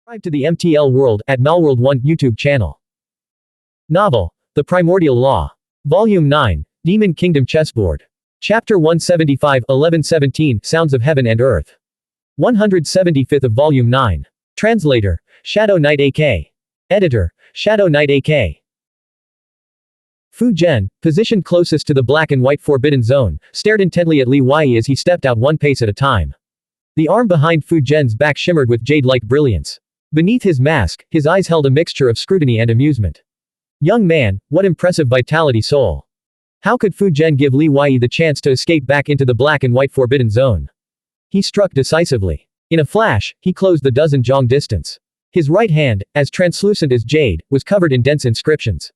Subscribe to the MTL World at Malworld 1 YouTube channel. Novel, The Primordial Law. Volume 9, Demon Kingdom Chessboard. Chapter 175 1117 Sounds of Heaven and Earth. 175th of Volume 9. Translator, Shadow Knight AK. Editor, Shadow Knight AK. Fu Zhen, positioned closest to the black and white forbidden zone, stared intently at Li Weiyi as he stepped out one pace at a time. The arm behind Fu Zhen's back shimmered with jade-like brilliance. Beneath his mask, his eyes held a mixture of scrutiny and amusement. Young man, what impressive vitality soul. How could Fu Zhen give Li Weiyi the chance to escape back into the black and white forbidden zone? He struck decisively. In a flash, he closed the dozen zhong distance. His right hand, as translucent as jade, was covered in dense inscriptions.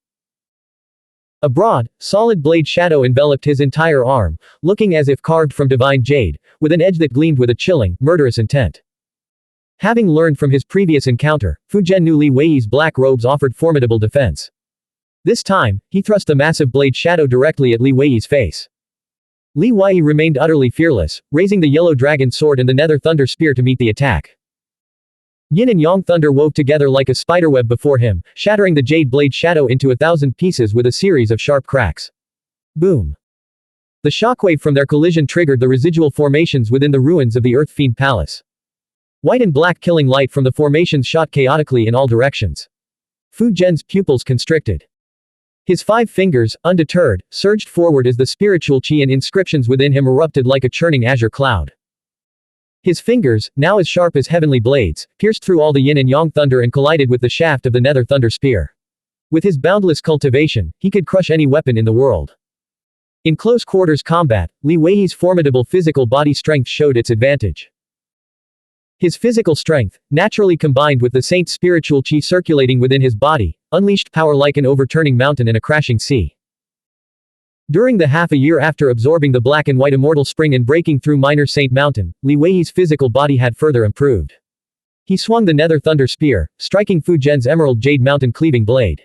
A broad, solid blade shadow enveloped his entire arm, looking as if carved from divine jade, with an edge that gleamed with a chilling, murderous intent. Having learned from his previous encounter, Fu Zhen knew Li Weiyi's black robes offered formidable defense. This time, he thrust the massive blade shadow directly at Li Weiyi's face. Li Weiyi remained utterly fearless, raising the yellow dragon sword and the nether thunder spear to meet the attack. Yin and yang thunder wove together like a spiderweb before him, shattering the jade blade shadow into 1,000 pieces with a series of sharp cracks. Boom! The shockwave from their collision triggered the residual formations within the ruins of the Earth Fiend Palace. White and black killing light from the formations shot chaotically in all directions. Fu Zhen's pupils constricted. His 5 fingers, undeterred, surged forward as the spiritual qi and inscriptions within him erupted like a churning azure cloud. His fingers, now as sharp as heavenly blades, pierced through all the yin and yang thunder and collided with the shaft of the nether thunder spear. With his boundless cultivation, he could crush any weapon in the world. In close quarters combat, Li Weiyi's formidable physical body strength showed its advantage. His physical strength, naturally combined with the saint's spiritual qi circulating within his body, unleashed power like an overturning mountain in a crashing sea. During the half a year after absorbing the black and white immortal spring and breaking through Minor Saint Mountain, Li Weiyi's physical body had further improved. He swung the nether thunder spear, striking Fu Zhen's emerald jade mountain cleaving blade.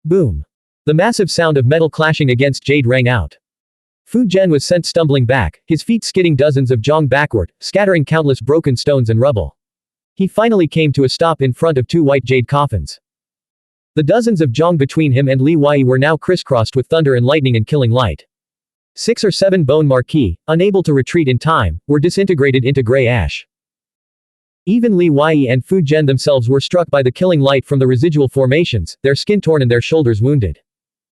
Boom! The massive sound of metal clashing against jade rang out. Fu Zhen was sent stumbling back, his feet skidding dozens of zhong backward, scattering countless broken stones and rubble. He finally came to a stop in front of 2 white jade coffins. The dozens of zhong between him and Li Weiyi were now crisscrossed with thunder and lightning and killing light. 6 or 7 bone marquis, unable to retreat in time, were disintegrated into gray ash. Even Li Weiyi and Fu Zhen themselves were struck by the killing light from the residual formations, their skin torn and their shoulders wounded.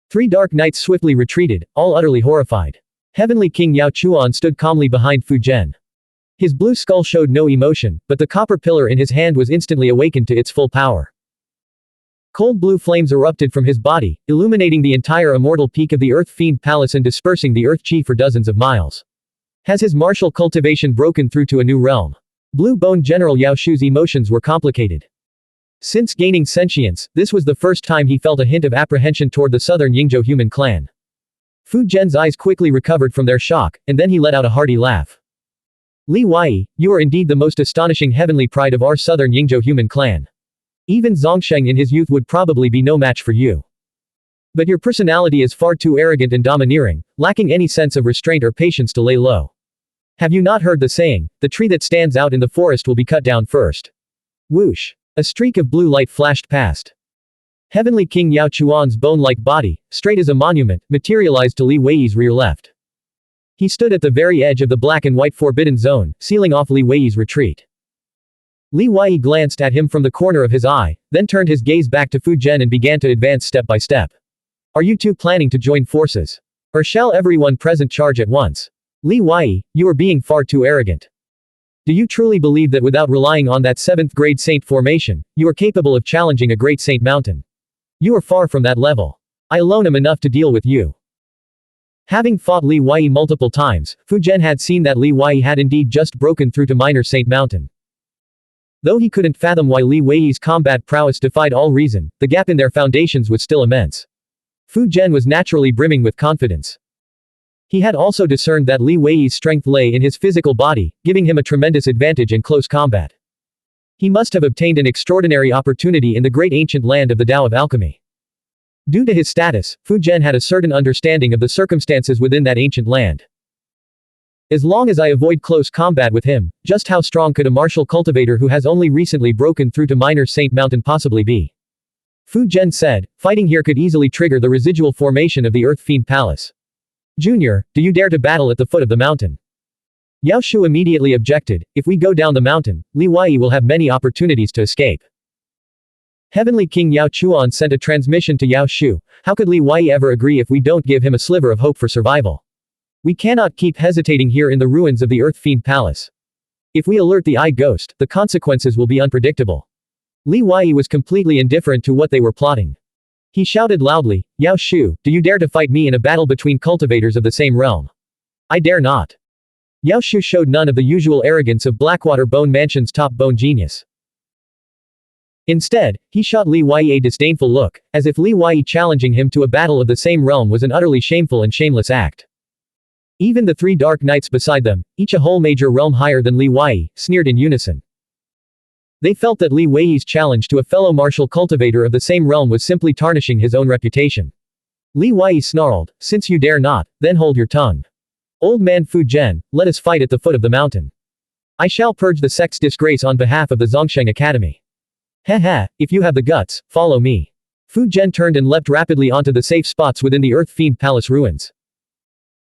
3 dark knights swiftly retreated, all utterly horrified. Heavenly King Yao Chuan stood calmly behind Fu Zhen. His blue skull showed no emotion, but the copper pillar in his hand was instantly awakened to its full power. Cold blue flames erupted from his body, illuminating the entire immortal peak of the Earth Fiend Palace and dispersing the Earth Qi for dozens of miles. Has his martial cultivation broken through to a new realm? Blue Bone General Yao Shu's emotions were complicated. Since gaining sentience, this was the first time he felt a hint of apprehension toward the southern Yingzhou human clan. Fu Zhen's eyes quickly recovered from their shock, and then he let out a hearty laugh. Li Weiyi, you are indeed the most astonishing heavenly pride of our southern Yingzhou human clan. Even Zongsheng in his youth would probably be no match for you. But your personality is far too arrogant and domineering, lacking any sense of restraint or patience to lay low. Have you not heard the saying, the tree that stands out in the forest will be cut down first? Whoosh! A streak of blue light flashed past. Heavenly King Yao Chuan's bone-like body, straight as a monument, materialized to Li Weiyi's rear left. He stood at the very edge of the black and white forbidden zone, sealing off Li Weiyi's retreat. Li Weiyi glanced at him from the corner of his eye, then turned his gaze back to Fu Zhen and began to advance step by step. Are you two planning to join forces? Or shall everyone present charge at once? Li Weiyi, you are being far too arrogant. Do you truly believe that without relying on that 7th grade saint formation, you are capable of challenging a great saint mountain? You are far from that level. I alone am enough to deal with you. Having fought Li Weiyi multiple times, Fu Zhen had seen that Li Weiyi had indeed just broken through to Minor Saint Mountain. Though he couldn't fathom why Li Weiyi's combat prowess defied all reason, the gap in their foundations was still immense. Fu Zhen was naturally brimming with confidence. He had also discerned that Li Weiyi's strength lay in his physical body, giving him a tremendous advantage in close combat. He must have obtained an extraordinary opportunity in the great ancient land of the Tao of Alchemy. Due to his status, Fu Zhen had a certain understanding of the circumstances within that ancient land. As long as I avoid close combat with him, just how strong could a martial cultivator who has only recently broken through to minor Saint Mountain possibly be? Fu Zhen said, fighting here could easily trigger the residual formation of the Earth Fiend Palace. Junior, do you dare to battle at the foot of the mountain? Yao Shu immediately objected, if we go down the mountain, Li Wei will have many opportunities to escape. Heavenly King Yao Chuan sent a transmission to Yao Shu, how could Li Wei ever agree if we don't give him a sliver of hope for survival? We cannot keep hesitating here in the ruins of the Earth Fiend Palace. If we alert the Eye Ghost, the consequences will be unpredictable. Li Wei was completely indifferent to what they were plotting. He shouted loudly, Yao Shu, do you dare to fight me in a battle between cultivators of the same realm? I dare not. Yao Shu showed none of the usual arrogance of Blackwater Bone Mansion's top bone genius. Instead, he shot Li Wei a disdainful look, as if Li Wei challenging him to a battle of the same realm was an utterly shameful and shameless act. Even the three dark knights beside them, each a whole major realm higher than Li Wei, sneered in unison. They felt that Li Wei's challenge to a fellow martial cultivator of the same realm was simply tarnishing his own reputation. Li Wei snarled, since you dare not, then hold your tongue. Old man Fu Zhen, let us fight at the foot of the mountain. I shall purge the sect's disgrace on behalf of the Zhongsheng Academy. Heh, if you have the guts, follow me. Fu Zhen turned and leapt rapidly onto the safe spots within the Earth Fiend Palace ruins.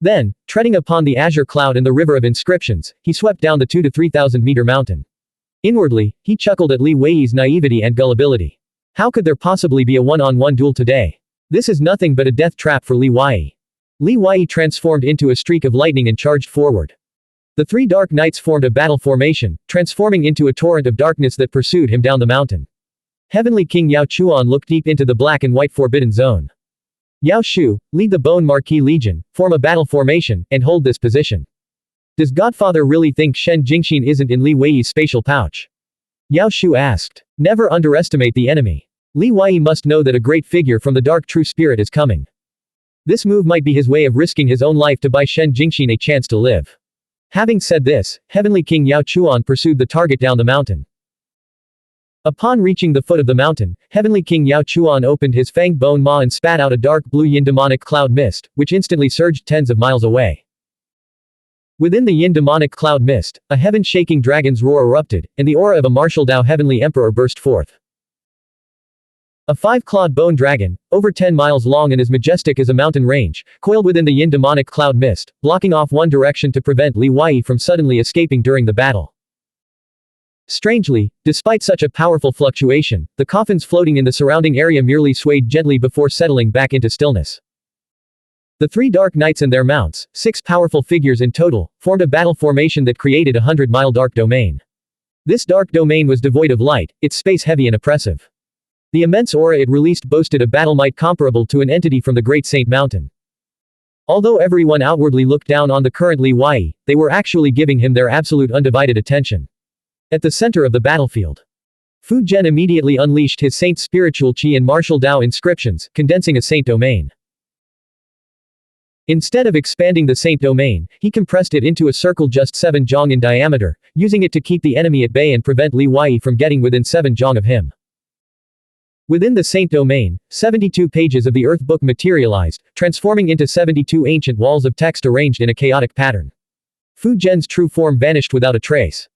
Then, treading upon the azure cloud and the river of inscriptions, he swept down the 2 to 3,000 meter mountain. Inwardly, he chuckled at Li Wei's naivety and gullibility. How could there possibly be a one-on-one duel today? This is nothing but a death trap for Li Wei. Li Wei transformed into a streak of lightning and charged forward. The three dark knights formed a battle formation, transforming into a torrent of darkness that pursued him down the mountain. Heavenly King Yao Chuan looked deep into the black and white forbidden zone. Yao Shu, lead the Bone Marquis Legion, form a battle formation, and hold this position. Does Godfather really think Shen Jingxin isn't in Li Wei's spatial pouch? Yao Shu asked. Never underestimate the enemy. Li Wei must know that a great figure from the dark true spirit is coming. This move might be his way of risking his own life to buy Shen Jingxin a chance to live. Having said this, Heavenly King Yao Chuan pursued the target down the mountain. Upon reaching the foot of the mountain, Heavenly King Yao Chuan opened his fanged bone maw and spat out a dark blue yin demonic cloud mist, which instantly surged tens of miles away. Within the yin demonic cloud mist, a heaven-shaking dragon's roar erupted, and the aura of a martial Dao heavenly emperor burst forth. A 5-clawed bone dragon, over 10 miles long and as majestic as a mountain range, coiled within the yin demonic cloud mist, blocking off one direction to prevent Li Wei from suddenly escaping during the battle. Strangely, despite such a powerful fluctuation, the coffins floating in the surrounding area merely swayed gently before settling back into stillness. The three dark knights and their mounts, 6 powerful figures in total, formed a battle formation that created a 100-mile dark domain. This dark domain was devoid of light, its space heavy and oppressive. The immense aura it released boasted a battle might comparable to an entity from the Great Saint Mountain. Although everyone outwardly looked down on the current Li Wei, they were actually giving him their absolute undivided attention. At the center of the battlefield, Fu Zhen immediately unleashed his Saint Spiritual Qi and Martial Dao inscriptions, condensing a Saint domain. Instead of expanding the Saint domain, he compressed it into a circle just 7 zhong in diameter, using it to keep the enemy at bay and prevent Li Wei from getting within 7 zhong of him. Within the Saint domain, 72 pages of the Earth Book materialized, transforming into 72 ancient walls of text arranged in a chaotic pattern. Fu Zhen's true form vanished without a trace.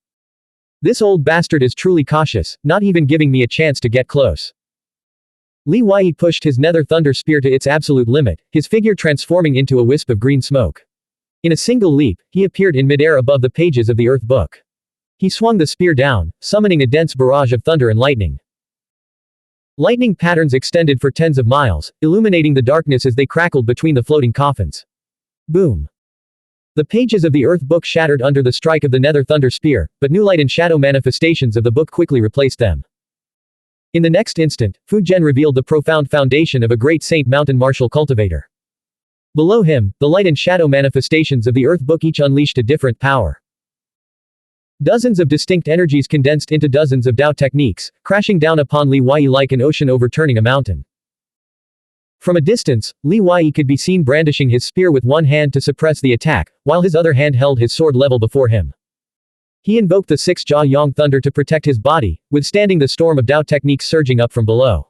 This old bastard is truly cautious, not even giving me a chance to get close. Li Wei pushed his nether thunder spear to its absolute limit, his figure transforming into a wisp of green smoke. In a single leap, he appeared in midair above the pages of the Earth Book. He swung the spear down, summoning a dense barrage of thunder and lightning. Lightning patterns extended for tens of miles, illuminating the darkness as they crackled between the floating coffins. Boom. The pages of the Earth Book shattered under the strike of the Nether Thunder Spear, but new light and shadow manifestations of the book quickly replaced them. In the next instant, Fu Zhen revealed the profound foundation of a great Saint Mountain martial cultivator. Below him, the light and shadow manifestations of the Earth Book each unleashed a different power. Dozens of distinct energies condensed into dozens of Dao techniques, crashing down upon Li Wei like an ocean overturning a mountain. From a distance, Li Wei could be seen brandishing his spear with one hand to suppress the attack, while his other hand held his sword level before him. He invoked the 6 Jia Yang Thunder to protect his body, withstanding the storm of Dao techniques surging up from below.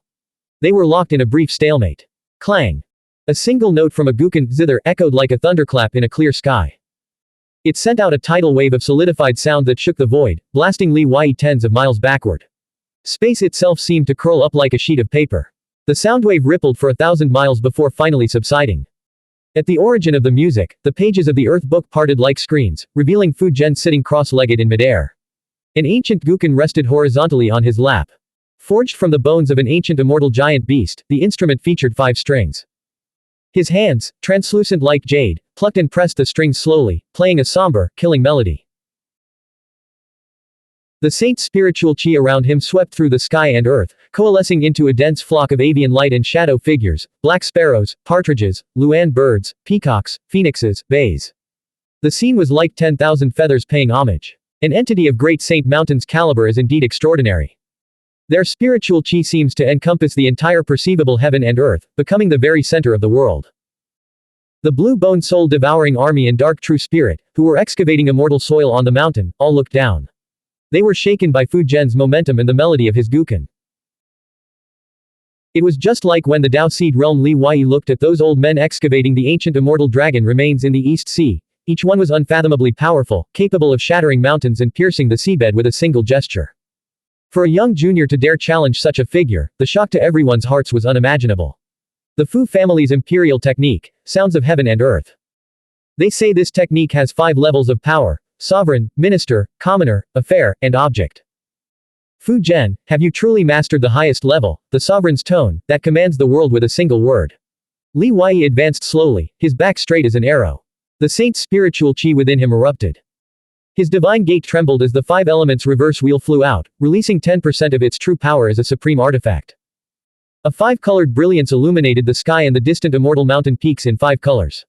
They were locked in a brief stalemate. Clang! A single note from a Gukan zither echoed like a thunderclap in a clear sky. It sent out a tidal wave of solidified sound that shook the void, blasting Li Wei tens of miles backward. Space itself seemed to curl up like a sheet of paper. The sound wave rippled for 1,000 miles before finally subsiding. At the origin of the music, the pages of the Earth Book parted like screens, revealing Fu Zhen sitting cross-legged in midair. An ancient Guqin rested horizontally on his lap. Forged from the bones of an ancient immortal giant beast, the instrument featured 5 strings. His hands, translucent like jade, plucked and pressed the strings slowly, playing a somber, killing melody. The saint's spiritual chi around him swept through the sky and earth, coalescing into a dense flock of avian light and shadow figures, black sparrows, partridges, luan birds, peacocks, phoenixes, bays. The scene was like 10,000 feathers paying homage. An entity of great Saint Mountain's caliber is indeed extraordinary. Their spiritual chi seems to encompass the entire perceivable heaven and earth, becoming the very center of the world. The blue-boned soul-devouring army and dark true spirit, who were excavating immortal soil on the mountain, all looked down. They were shaken by Fu Zhen's momentum and the melody of his Guqin. It was just like when the Dao Seed Realm Li Wei looked at those old men excavating the ancient immortal dragon remains in the East Sea. Each one was unfathomably powerful, capable of shattering mountains and piercing the seabed with a single gesture. For a young junior to dare challenge such a figure, the shock to everyone's hearts was unimaginable. The Fu family's imperial technique, sounds of heaven and earth. They say this technique has 5 levels of power: sovereign, minister, commoner, affair, and object. Fu Zhen, have you truly mastered the highest level, the sovereign's tone, that commands the world with a single word? Li Wei advanced slowly, his back straight as an arrow. The saint's spiritual chi within him erupted. His divine gate trembled as the 5 elements reverse wheel flew out, releasing 10% of its true power as a supreme artifact. A 5-colored brilliance illuminated the sky and the distant immortal mountain peaks in 5 colors.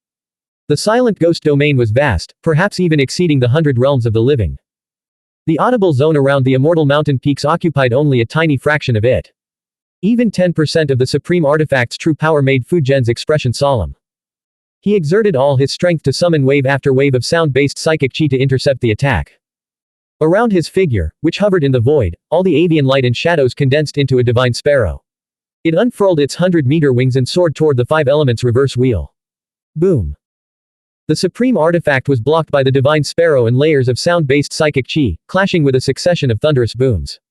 The silent ghost domain was vast, perhaps even exceeding the 100 realms of the living. The audible zone around the immortal mountain peaks occupied only a tiny fraction of it. Even 10% of the supreme artifact's true power made Fu Zhen's expression solemn. He exerted all his strength to summon wave after wave of sound-based psychic chi to intercept the attack. Around his figure, which hovered in the void, all the avian light and shadows condensed into a divine sparrow. It unfurled its 100-meter wings and soared toward the 5 elements reverse wheel. Boom. The supreme artifact was blocked by the divine sparrow and layers of sound-based psychic chi, clashing with a succession of thunderous booms.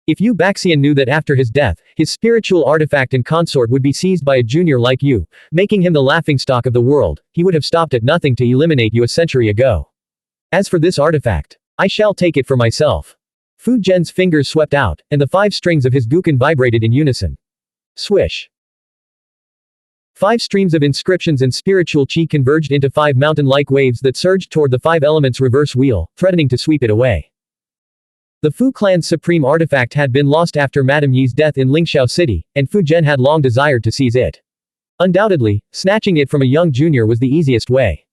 If Yu Baxian knew that after his death, his spiritual artifact and consort would be seized by a junior like you, making him the laughingstock of the world, he would have stopped at nothing to eliminate you a century ago. As for this artifact, I shall take it for myself. Fu Zhen's fingers swept out, and the 5 strings of his Guqin vibrated in unison. Swish. 5 streams of inscriptions and spiritual chi converged into 5 mountain-like waves that surged toward the 5 elements reverse wheel, threatening to sweep it away. The Fu clan's supreme artifact had been lost after Madame Yi's death in Lingxiao City, and Fu Zhen had long desired to seize it. Undoubtedly, snatching it from a young junior was the easiest way.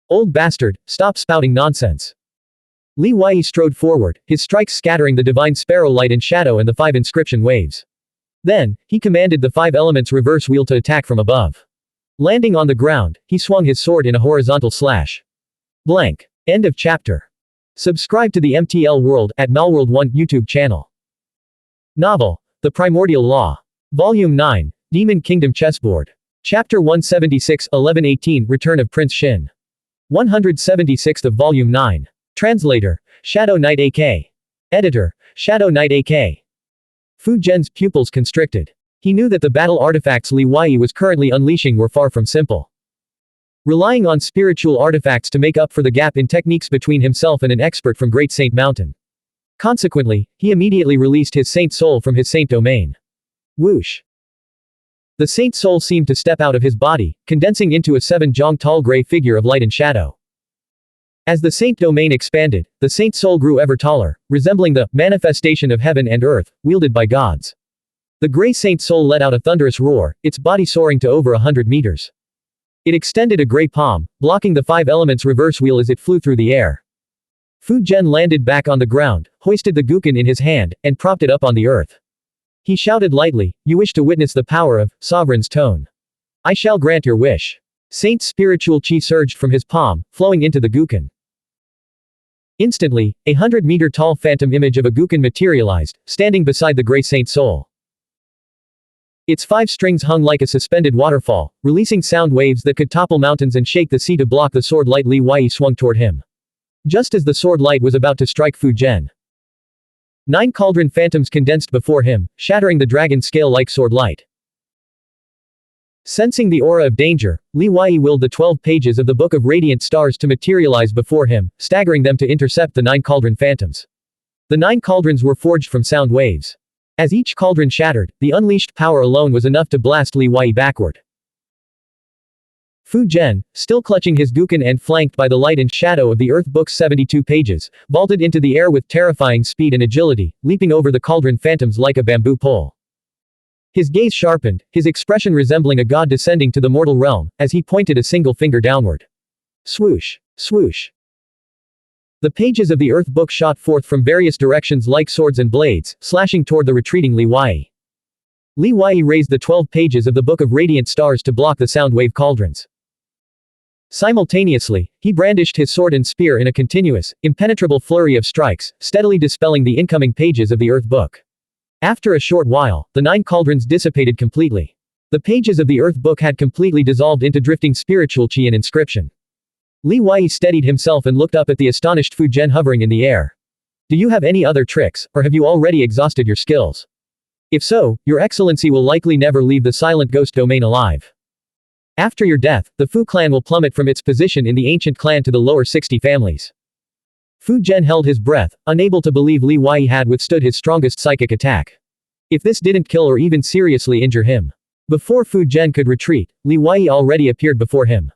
Old bastard, stop spouting nonsense. Li Wei strode forward, his strikes scattering the divine sparrow light and shadow and the 5 inscription waves. Then, he commanded the 5 elements reverse wheel to attack from above. Landing on the ground, he swung his sword in a horizontal slash. Blank. End of chapter. Subscribe to the MTL World at Netherworld 1 YouTube channel. Novel, The Primordial Law. Volume 9, Demon Kingdom Chessboard. Chapter 176, 1118, Return of Prince Xin. 176th of Volume 9. Translator, Shadow Knight AK. Editor, Shadow Knight AK. Fu Zhen's pupils constricted. He knew that the battle artifacts Li Wei was currently unleashing were far from simple. Relying on spiritual artifacts to make up for the gap in techniques between himself and an expert from Great Saint Mountain. Consequently, he immediately released his saint soul from his saint domain. Whoosh. The saint soul seemed to step out of his body, condensing into a 7-jong tall gray figure of light and shadow. As the saint domain expanded, the saint soul grew ever taller, resembling the manifestation of heaven and earth, wielded by gods. The gray saint soul let out a thunderous roar, its body soaring to over 100 meters. It extended a gray palm, blocking the 5 elements reverse wheel as it flew through the air. Fu Zhen landed back on the ground, hoisted the Guqin in his hand, and propped it up on the earth. He shouted lightly, "You wish to witness the power of Sovereign's tone. I shall grant your wish." Saint's spiritual chi surged from his palm, flowing into the Guqin. Instantly, a 100-meter tall phantom image of a Guqin materialized, standing beside the gray saint soul. Its 5 strings hung like a suspended waterfall, releasing sound waves that could topple mountains and shake the sea to block the sword light Li Wei swung toward him. Just as the sword light was about to strike Fu Zhen, 9 cauldron phantoms condensed before him, shattering the dragon scale-like sword light. Sensing the aura of danger, Li Wei willed the 12 pages of the Book of Radiant Stars to materialize before him, staggering them to intercept the 9 cauldron phantoms. The 9 cauldrons were forged from sound waves. As each cauldron shattered, the unleashed power alone was enough to blast Li Wei backward. Fu Zhen, still clutching his guqin and flanked by the light and shadow of the Earth Book's 72 pages, vaulted into the air with terrifying speed and agility, leaping over the cauldron phantoms like a bamboo pole. His gaze sharpened, his expression resembling a god descending to the mortal realm, as he pointed a single finger downward. Swoosh! Swoosh! The pages of the Earth Book shot forth from various directions like swords and blades, slashing toward the retreating Li Wei. Li Wei raised the 12 pages of the Book of Radiant Stars to block the sound wave cauldrons. Simultaneously, he brandished his sword and spear in a continuous, impenetrable flurry of strikes, steadily dispelling the incoming pages of the Earth Book. After a short while, the 9 cauldrons dissipated completely. The pages of the Earth Book had completely dissolved into drifting spiritual qi and inscription. Li Wei steadied himself and looked up at the astonished Fu Zhen hovering in the air. Do you have any other tricks, or have you already exhausted your skills? If so, your excellency will likely never leave the silent ghost domain alive. After your death, the Fu clan will plummet from its position in the ancient clan to the lower 60 families. Fu Zhen held his breath, unable to believe Li Wei had withstood his strongest psychic attack. If this didn't kill or even seriously injure him. Before Fu Zhen could retreat, Li Wei already appeared before him.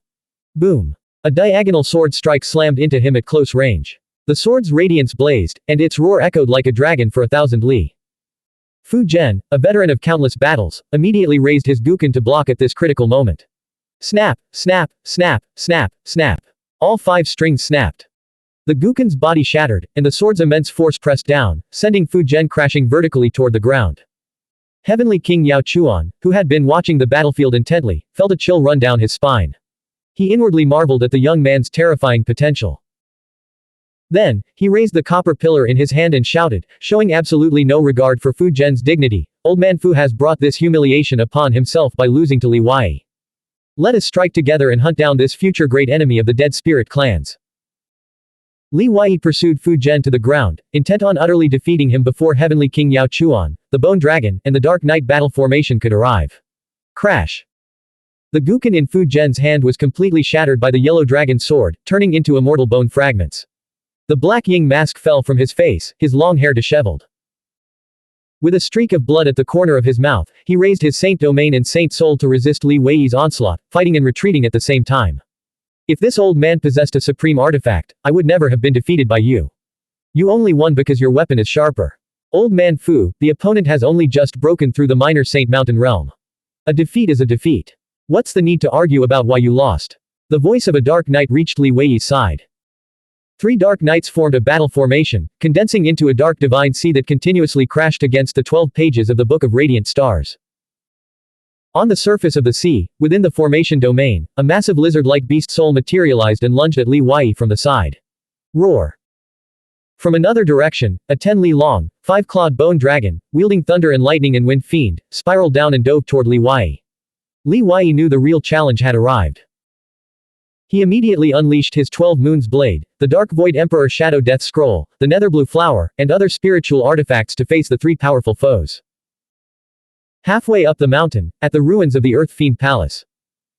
Boom! A diagonal sword strike slammed into him at close range. The sword's radiance blazed, and its roar echoed like a dragon for 1,000 li. Fu Zhen, a veteran of countless battles, immediately raised his guqin to block at this critical moment. Snap, snap, snap, snap, snap. All 5 strings snapped. The guqin's body shattered, and the sword's immense force pressed down, sending Fu Zhen crashing vertically toward the ground. Heavenly King Yao Chuan, who had been watching the battlefield intently, felt a chill run down his spine. He inwardly marveled at the young man's terrifying potential. Then, he raised the copper pillar in his hand and shouted, showing absolutely no regard for Fu Zhen's dignity, "Old man Fu has brought this humiliation upon himself by losing to Li Wei. Let us strike together and hunt down this future great enemy of the dead spirit clans." Li Wei pursued Fu Zhen to the ground, intent on utterly defeating him before Heavenly King Yao Chuan, the Bone Dragon, and the Dark Knight battle formation could arrive. Crash! The guqin in Fu Zhen's hand was completely shattered by the yellow dragon sword, turning into immortal bone fragments. The black Ying mask fell from his face, his long hair disheveled. With a streak of blood at the corner of his mouth, he raised his Saint Domain and Saint Soul to resist Li Wei's onslaught, fighting and retreating at the same time. If this old man possessed a supreme artifact, I would never have been defeated by you. You only won because your weapon is sharper. Old man Fu, the opponent has only just broken through the minor Saint Mountain realm. A defeat is a defeat. What's the need to argue about why you lost? The voice of a dark knight reached Li Wei's side. 3 dark knights formed a battle formation, condensing into a dark divine sea that continuously crashed against the 12 pages of the Book of Radiant Stars. On the surface of the sea, within the formation domain, a massive lizard-like beast soul materialized and lunged at Li Wei from the side. Roar! From another direction, a 10 li long, 5-clawed bone dragon, wielding thunder and lightning and wind fiend, spiraled down and dove toward Li Wei. Li Wei knew the real challenge had arrived. He immediately unleashed his 12 Moons Blade, the Dark Void Emperor Shadow Death Scroll, the Netherblue Flower, and other spiritual artifacts to face the 3 powerful foes. Halfway up the mountain, at the ruins of the Earth Fiend Palace.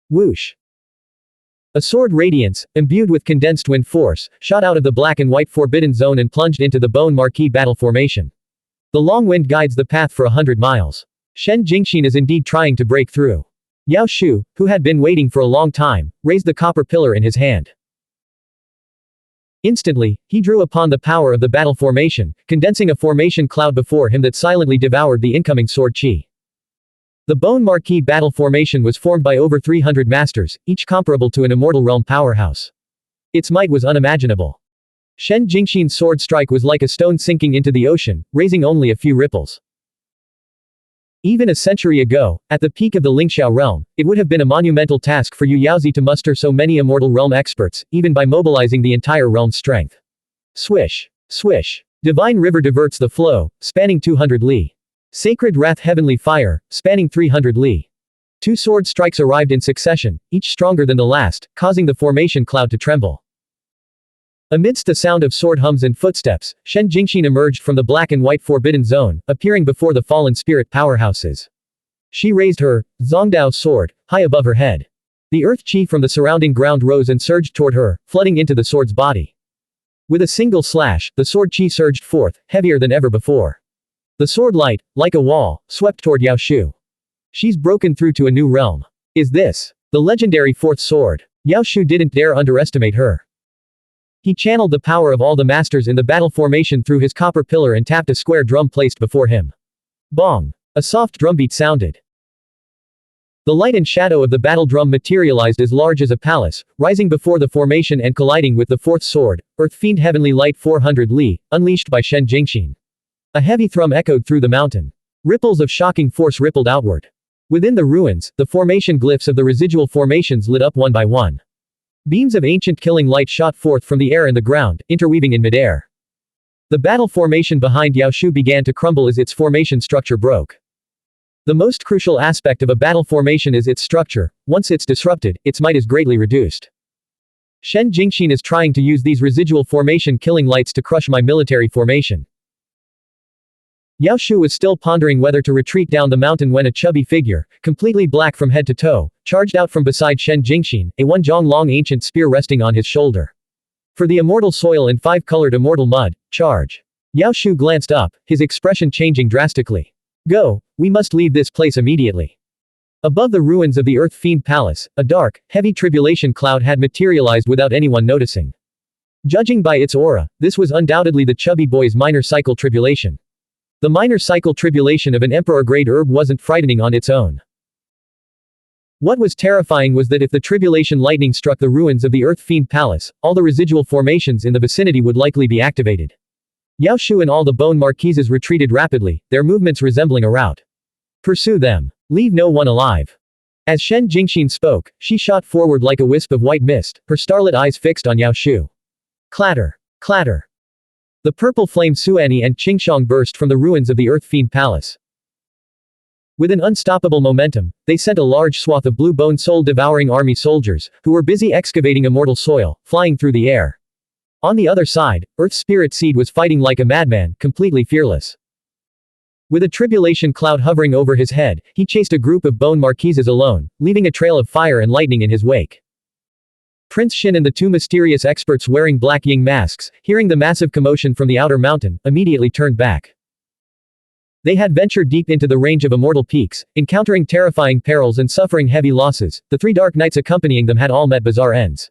Whoosh! A sword radiance, imbued with condensed wind force, shot out of the black and white Forbidden Zone and plunged into the Bone Marquee battle formation. The long wind guides the path for 100 miles. Shen Jingxin is indeed trying to break through. Yao Shu, who had been waiting for a long time, raised the copper pillar in his hand. Instantly, he drew upon the power of the battle formation, condensing a formation cloud before him that silently devoured the incoming sword qi. The Bone Marquee battle formation was formed by over 300 masters, each comparable to an Immortal Realm powerhouse. Its might was unimaginable. Shen Jingxin's sword strike was like a stone sinking into the ocean, raising only a few ripples. Even a century ago, at the peak of the Lingxiao realm, it would have been a monumental task for Yu Yaozi to muster so many Immortal Realm experts, even by mobilizing the entire realm's strength. Swish! Swish! Divine river diverts the flow, spanning 200 li. Sacred Wrath Heavenly Fire, spanning 300 li. 2 sword strikes arrived in succession, each stronger than the last, causing the formation cloud to tremble. Amidst the sound of sword hums and footsteps, Shen Jingxin emerged from the black and white forbidden zone, appearing before the fallen spirit powerhouses. She raised her Zongdao sword high above her head. The earth chi from the surrounding ground rose and surged toward her, flooding into the sword's body. With a single slash, the sword chi surged forth, heavier than ever before. The sword light, like a wall, swept toward Yao Shu. She's broken through to a new realm. Is this the legendary fourth sword? Yao Shu didn't dare underestimate her. He channeled the power of all the masters in the battle formation through his copper pillar and tapped a square drum placed before him. Bong! A soft drumbeat sounded. The light and shadow of the battle drum materialized as large as a palace, rising before the formation and colliding with the fourth sword, Earth Fiend Heavenly Light 400 li, unleashed by Shen Jingxin. A heavy thrum echoed through the mountain. Ripples of shocking force rippled outward. Within the ruins, the formation glyphs of the residual formations lit up one by one. Beams of ancient killing light shot forth from the air and the ground, interweaving in midair. The battle formation behind Yao Shu began to crumble as its formation structure broke. The most crucial aspect of a battle formation is its structure. Once it's disrupted, its might is greatly reduced. Shen Jingxin is trying to use these residual formation killing lights to crush my military formation. Yao Shu was still pondering whether to retreat down the mountain when a chubby figure, completely black from head to toe, charged out from beside Shen Jingxin, a 1 zhong long ancient spear resting on his shoulder. For the immortal soil and 5-colored immortal mud, charge. Yao Shu glanced up, his expression changing drastically. Go, we must leave this place immediately. Above the ruins of the Earth Fiend Palace, a dark, heavy tribulation cloud had materialized without anyone noticing. Judging by its aura, this was undoubtedly the chubby boy's minor cycle tribulation. The minor cycle tribulation of an emperor-grade herb wasn't frightening on its own. What was terrifying was that if the tribulation lightning struck the ruins of the Earth Fiend Palace, all the residual formations in the vicinity would likely be activated. Yao Shu and all the bone marquises retreated rapidly, their movements resembling a rout. Pursue them. Leave no one alive. As Shen Jingxin spoke, she shot forward like a wisp of white mist, her starlit eyes fixed on Yao Shu. Clatter. Clatter. The purple flame Xuanhuan and Qingshang burst from the ruins of the Earth Fiend Palace. With an unstoppable momentum, they sent a large swath of blue bone soul-devouring army soldiers, who were busy excavating immortal soil, flying through the air. On the other side, Earth Spirit Seed was fighting like a madman, completely fearless. With a tribulation cloud hovering over his head, he chased a group of bone marquises alone, leaving a trail of fire and lightning in his wake. Prince Xin and the 2 mysterious experts wearing black ying masks, hearing the massive commotion from the outer mountain, immediately turned back. They had ventured deep into the range of immortal peaks, encountering terrifying perils and suffering heavy losses. The 3 dark knights accompanying them had all met bizarre ends.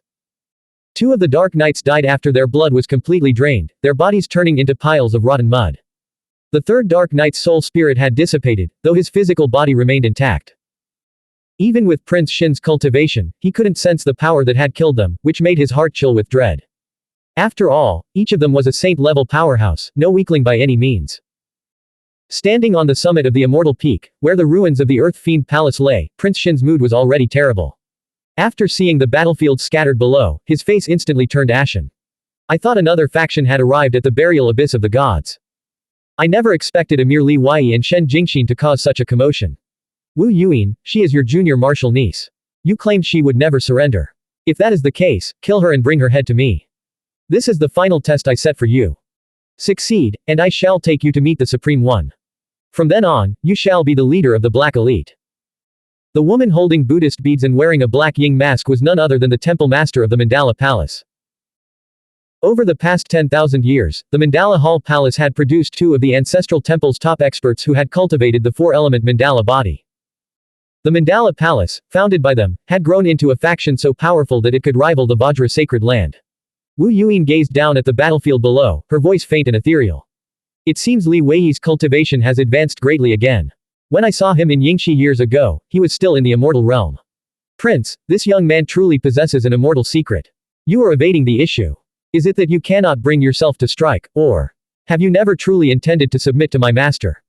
2 of the dark knights died after their blood was completely drained, their bodies turning into piles of rotten mud. The 3rd dark knight's soul spirit had dissipated, though his physical body remained intact. Even with Prince Xin's cultivation, he couldn't sense the power that had killed them, which made his heart chill with dread. After all, each of them was a saint-level powerhouse, no weakling by any means. Standing on the summit of the immortal peak, where the ruins of the Earth Fiend Palace lay, Prince Xin's mood was already terrible. After seeing the battlefield scattered below, his face instantly turned ashen. I thought another faction had arrived at the burial abyss of the gods. I never expected Emir Li Wei and Shen Jingxin to cause such a commotion. Wu Yuan, she is your junior martial niece. You claimed she would never surrender. If that is the case, kill her and bring her head to me. This is the final test I set for you. Succeed, and I shall take you to meet the Supreme One. From then on, you shall be the leader of the Black Elite. The woman holding Buddhist beads and wearing a black ying mask was none other than the temple master of the Mandala Palace. Over the past 10,000 years, the Mandala Hall Palace had produced 2 of the ancestral temple's top experts who had cultivated the 4-element Mandala body. The Mandala Palace, founded by them, had grown into a faction so powerful that it could rival the Vajra sacred land. Wu Yuan gazed down at the battlefield below, her voice faint and ethereal. It seems Li Wei's cultivation has advanced greatly again. When I saw him in Yingxi years ago, he was still in the immortal realm. Prince, this young man truly possesses an immortal secret. You are evading the issue. Is it that you cannot bring yourself to strike, or have you never truly intended to submit to my master?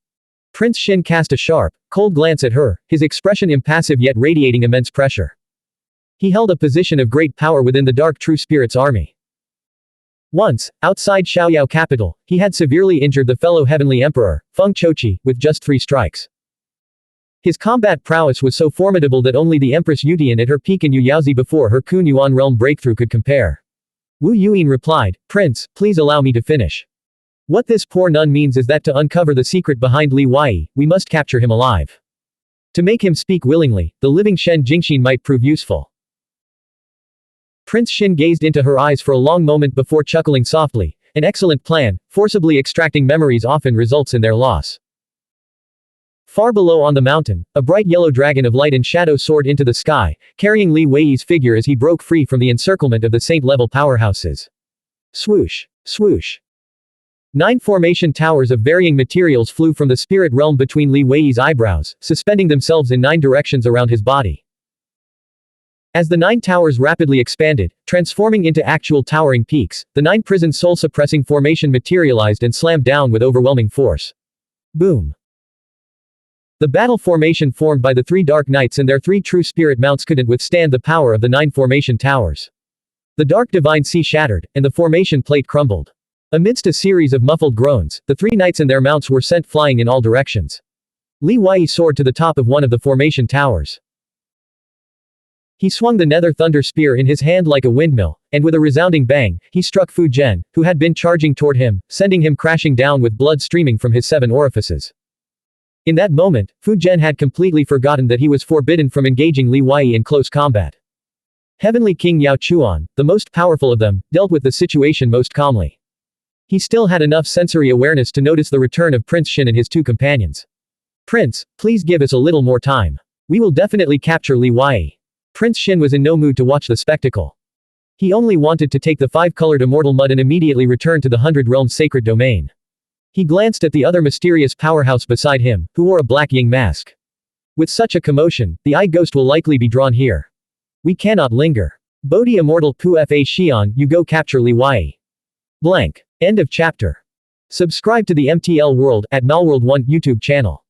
Prince Xin cast a sharp, cold glance at her, his expression impassive yet radiating immense pressure. He held a position of great power within the Dark True Spirit's army. Once, outside Xiaoyao capital, he had severely injured the fellow heavenly emperor, Feng Choqi, with just 3 strikes. His combat prowess was so formidable that only the Empress Yutian at her peak in Yuyaozi before her Xuanhuan realm breakthrough could compare. Wu Yuan replied, "Prince, please allow me to finish. What this poor nun means is that to uncover the secret behind Li Wei, we must capture him alive. To make him speak willingly, the living Shen Jingxin might prove useful." Prince Xin gazed into her eyes for a long moment before chuckling softly. An excellent plan, forcibly extracting memories often results in their loss. Far below on the mountain, a bright yellow dragon of light and shadow soared into the sky, carrying Li Wei's figure as he broke free from the encirclement of the saint-level powerhouses. Swoosh! Swoosh! 9 formation towers of varying materials flew from the spirit realm between Li Wei's eyebrows, suspending themselves in 9 directions around his body. As the 9 towers rapidly expanded, transforming into actual towering peaks, the 9 prison soul-suppressing formation materialized and slammed down with overwhelming force. Boom! The battle formation formed by the 3 dark knights and their 3 true spirit mounts couldn't withstand the power of the 9 formation towers. The dark divine sea shattered, and the formation plate crumbled. Amidst a series of muffled groans, the 3 knights and their mounts were sent flying in all directions. Li Wei soared to the top of one of the formation towers. He swung the nether thunder spear in his hand like a windmill, and with a resounding bang, he struck Fu Zhen, who had been charging toward him, sending him crashing down with blood streaming from his 7 orifices. In that moment, Fu Zhen had completely forgotten that he was forbidden from engaging Li Wei in close combat. Heavenly King Yao Chuan, the most powerful of them, dealt with the situation most calmly. He still had enough sensory awareness to notice the return of Prince Xin and his 2 companions. "Prince, please give us a little more time. We will definitely capture Li Wei." Prince Xin was in no mood to watch the spectacle. He only wanted to take the 5-colored immortal mud and immediately return to the 100 Realms sacred domain. He glanced at the other mysterious powerhouse beside him, who wore a black Ying mask. With such a commotion, the Eye Ghost will likely be drawn here. We cannot linger. Bodhi Immortal Pu Fa Xian, you go capture Li Wei. Blank. End of chapter. Subscribe to the MTL World at Malworld 1 YouTube channel.